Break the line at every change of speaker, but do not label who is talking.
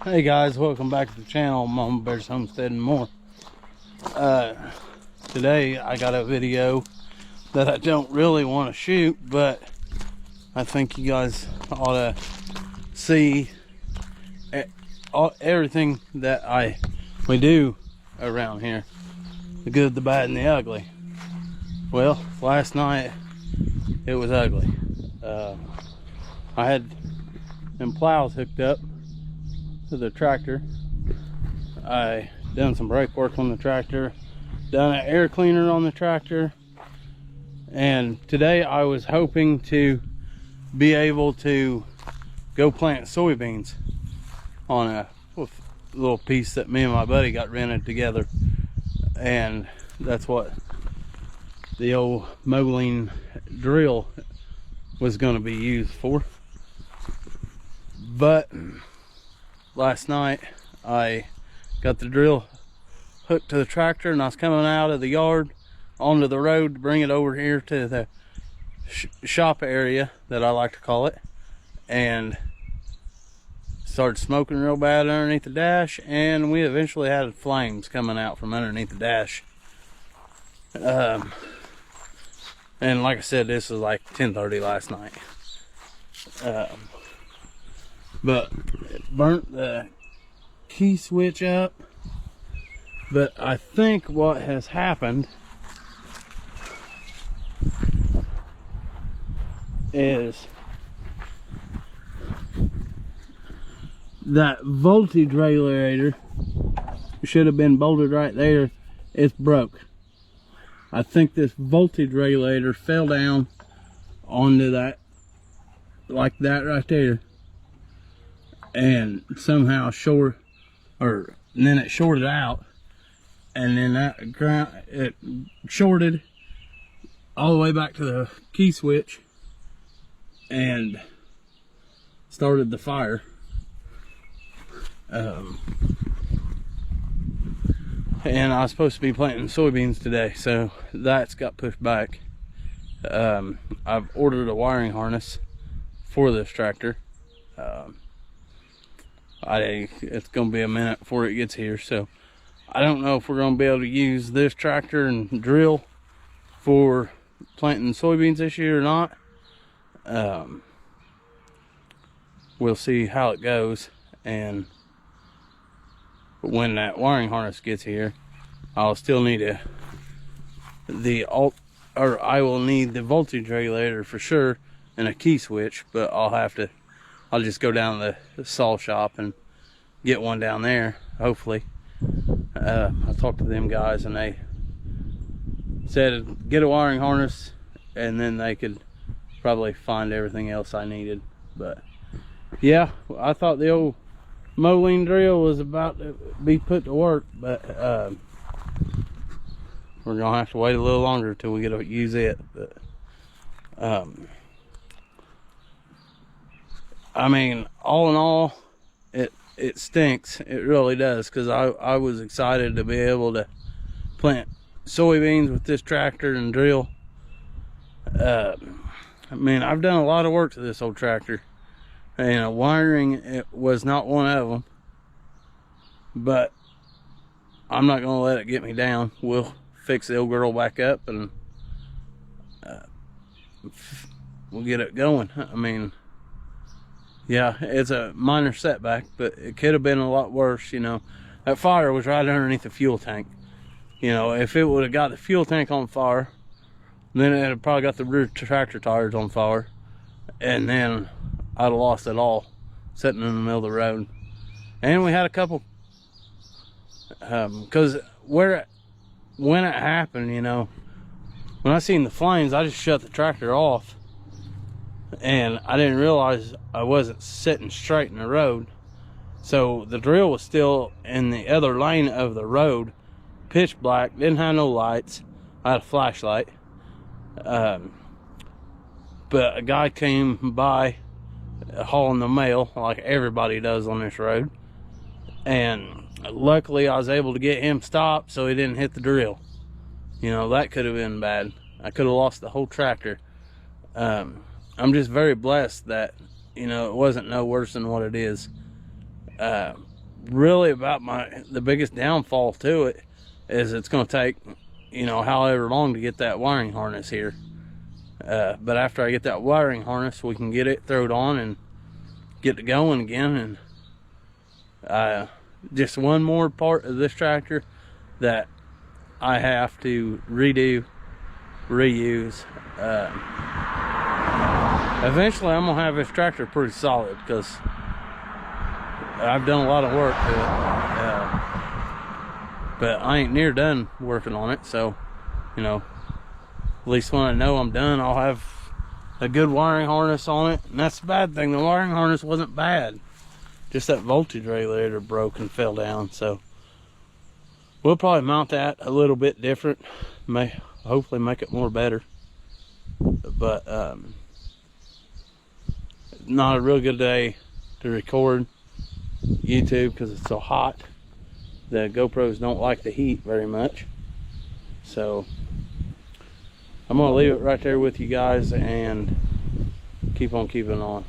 Hey guys, welcome back to the channel. Mama Bear's Homestead and more. Today I got a video that I don't really want to shoot, but I think you guys ought to see everything that we do around here, the good, the bad, and the ugly. Well, last night it was ugly. I had them plows hooked up to the tractor. I done some brake work on the tractor, done an air cleaner on the tractor, and today I was hoping to be able to go plant soybeans on a little piece that me and my buddy got rented together, and that's what the old molding drill was going to be used for. But last night I got the drill hooked to the tractor, and I was coming out of the yard onto the road to bring it over here to the shop area that I like to call it, and started smoking real bad underneath the dash, and we eventually had flames coming out from underneath the dash. And like I said, this was like 10:30 last night. But it burnt the key switch up. But I think what has happened is that voltage regulator should have been bolted right there. It's broke. I think this voltage regulator fell down onto that, like that right there, and somehow and then it shorted out, and then that ground, it shorted all the way back to the key switch and started the fire. And I was supposed to be planting soybeans today, so that's got pushed back. I've ordered a wiring harness for this tractor. It's gonna be a minute before it gets here, so I don't know if we're gonna be able to use this tractor and drill for planting soybeans this year or not. We'll see how it goes, and when that wiring harness gets here, I'll still need I will need the voltage regulator for sure, and a key switch, but I'll just go down to the saw shop and get one down there, hopefully. I talked to them guys, and they said get a wiring harness, and then they could probably find everything else I needed. But yeah, I thought the old molding drill was about to be put to work, but we're gonna have to wait a little longer till we get to use it. But I mean, all in all, it stinks. It really does, because I was excited to be able to plant soybeans with this tractor and drill. I mean, I've done a lot of work to this old tractor, and wiring, it was not one of them, but I'm not gonna let it get me down. We'll fix the old girl back up, and we'll get it going. I mean, yeah, it's a minor setback, but it could have been a lot worse. You know, that fire was right underneath the fuel tank. You know, if it would have got the fuel tank on fire, then it had probably got the rear tractor tires on fire, and then I'd have lost it all sitting in the middle of the road. And we had a couple, because when it happened, you know, when I seen the flames, I just shut the tractor off, and I didn't realize I wasn't sitting straight in the road. So the drill was still in the other lane of the road, pitch black, didn't have no lights. I had a flashlight, but a guy came by hauling the mail like everybody does on this road, and luckily I was able to get him stopped so he didn't hit the drill. You know, that could have been bad. I could have lost the whole tractor. I'm just very blessed that, you know, it wasn't no worse than what it is. really about the biggest downfall to it is it's going to take, you know, however long to get that wiring harness here. But after I get that wiring harness, we can get it, throw it on, and get it going again. And just one more part of this tractor that I have to reuse. Eventually I'm gonna have this tractor pretty solid, because I've done a lot of work to it, but I ain't near done working on it. So, you know, at least when I know I'm done, I'll have a good wiring harness on it. And that's the bad thing, the wiring harness wasn't bad, just that voltage regulator broke and fell down. So we'll probably mount that a little bit different, may hopefully make it more better. But not a real good day to record YouTube because it's so hot. The GoPros don't like the heat very much, so I'm gonna leave it right there with you guys and keep on keeping on.